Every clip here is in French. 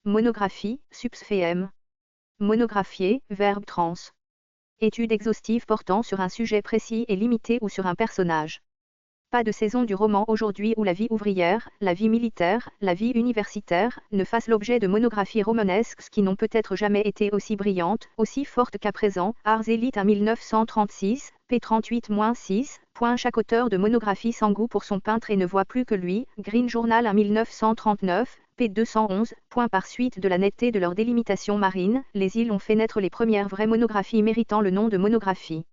Monographie, subsphéem. Monographier, verbe trans. Étude exhaustive portant sur un sujet précis et limité ou sur un personnage. Pas de saison du roman aujourd'hui où la vie ouvrière, la vie militaire, la vie universitaire ne fassent l'objet de monographies romanesques qui n'ont peut-être jamais été aussi brillantes, aussi fortes qu'à présent. Ars Élite à 1936, p. 38-6. Chaque auteur de monographie sans goût pour son peintre et ne voit plus que lui. Green Journal à 1939, p. 211. Par suite de la netteté de leur délimitation marine, les îles ont fait naître les premières vraies monographies méritant le nom de monographie.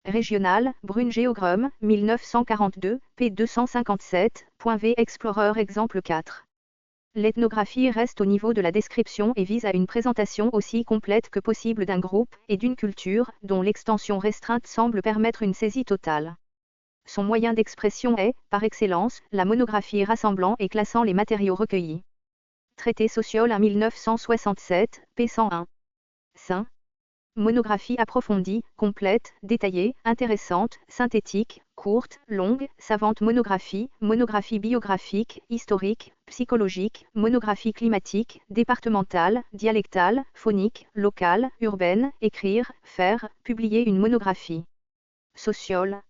Régional, Brune Géogrum, 1942, p. 257. V. Explorer exemple 4. L'ethnographie reste au niveau de la description et vise à une présentation aussi complète que possible d'un groupe et d'une culture, dont l'extension restreinte semble permettre une saisie totale. Son moyen d'expression est, par excellence, la monographie rassemblant et classant les matériaux recueillis. Traité social à 1967, p. 101. Saint. Monographie approfondie, complète, détaillée, intéressante, synthétique, courte, longue, savante monographie, monographie biographique, historique, psychologique, monographie climatique, départementale, dialectale, phonique, locale, urbaine, écrire, faire, publier une monographie. Sociale.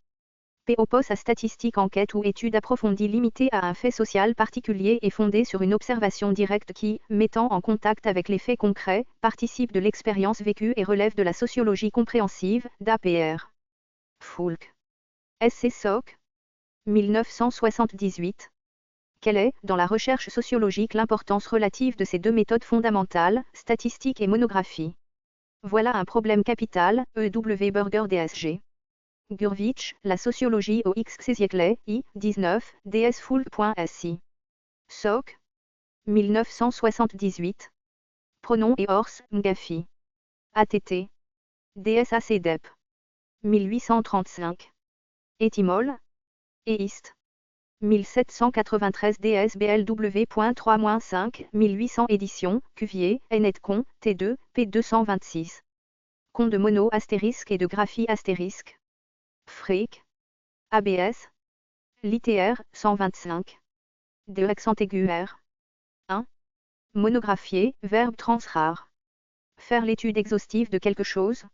P. oppose à statistique, enquête ou étude approfondie limitée à un fait social particulier et fondée sur une observation directe qui, mettant en contact avec les faits concrets, participe de l'expérience vécue et relève de la sociologie compréhensive, d'APR. Foulk. S.C. Soc. 1978. Quelle est, dans la recherche sociologique, l'importance relative de ces deux méthodes fondamentales, statistique et monographie? Voilà un problème capital, E.W. Burger DSG. Gurvitch, La sociologie au XX siècle, I. 19, ds.foulk.si. Soc. 1978. Pronoms et Ors, Ngafi. ATT. DSACDEP. 1835. Étymole. Eist. 1793 DSBLW.3-5, 1800 édition, Cuvier, Hennetcon, T2, p. 226. Con de mono astérisque et de graphie astérisque. Frick. ABS. Littéraire, 125. De accent aigu R. 1. Monographier, verbe transrare. Faire l'étude exhaustive de quelque chose.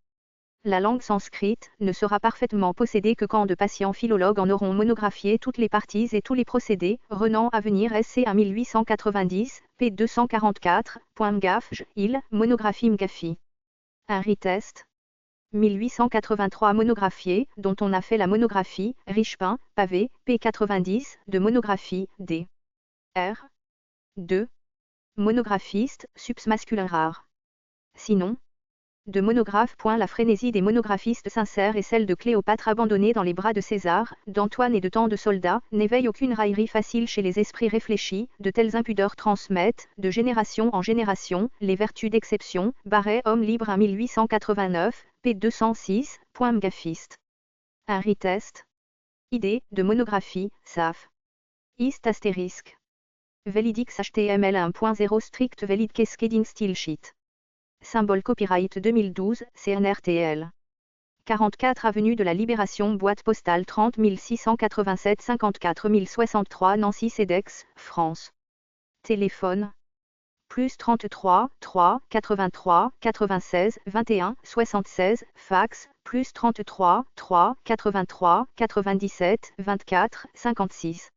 La langue sanscrite ne sera parfaitement possédée que quand de patients philologues en auront monographié toutes les parties et tous les procédés. Renan Avenir SC à 1890, p. 244. Mgaf, il, monographie Mgafi. Un retest. 1883 monographié, dont on a fait la monographie, Richepin, pavé, p. 90, de monographie, D. R. 2. Monographiste, subs masculin rare. Sinon, de monographe. La frénésie des monographistes sincères et celle de Cléopâtre abandonnée dans les bras de César, d'Antoine et de tant de soldats, n'éveillent aucune raillerie facile chez les esprits réfléchis. De telles impudeurs transmettent, de génération en génération, les vertus d'exception. Barret, Homme libre à 1889, p. 206. Mgafiste. Un retest. Idée, de monographie, SAF. Ist astérisque. Velidix HTML 1.0 strict valid cascading style sheet. Symbole copyright 2012, CNRTL. 44 avenue de la Libération, boîte postale 30 687 54 063 Nancy CEDEX, France. Téléphone. Plus 33 3 83 96 21 76. Fax. Plus 33 3 83 97 24 56.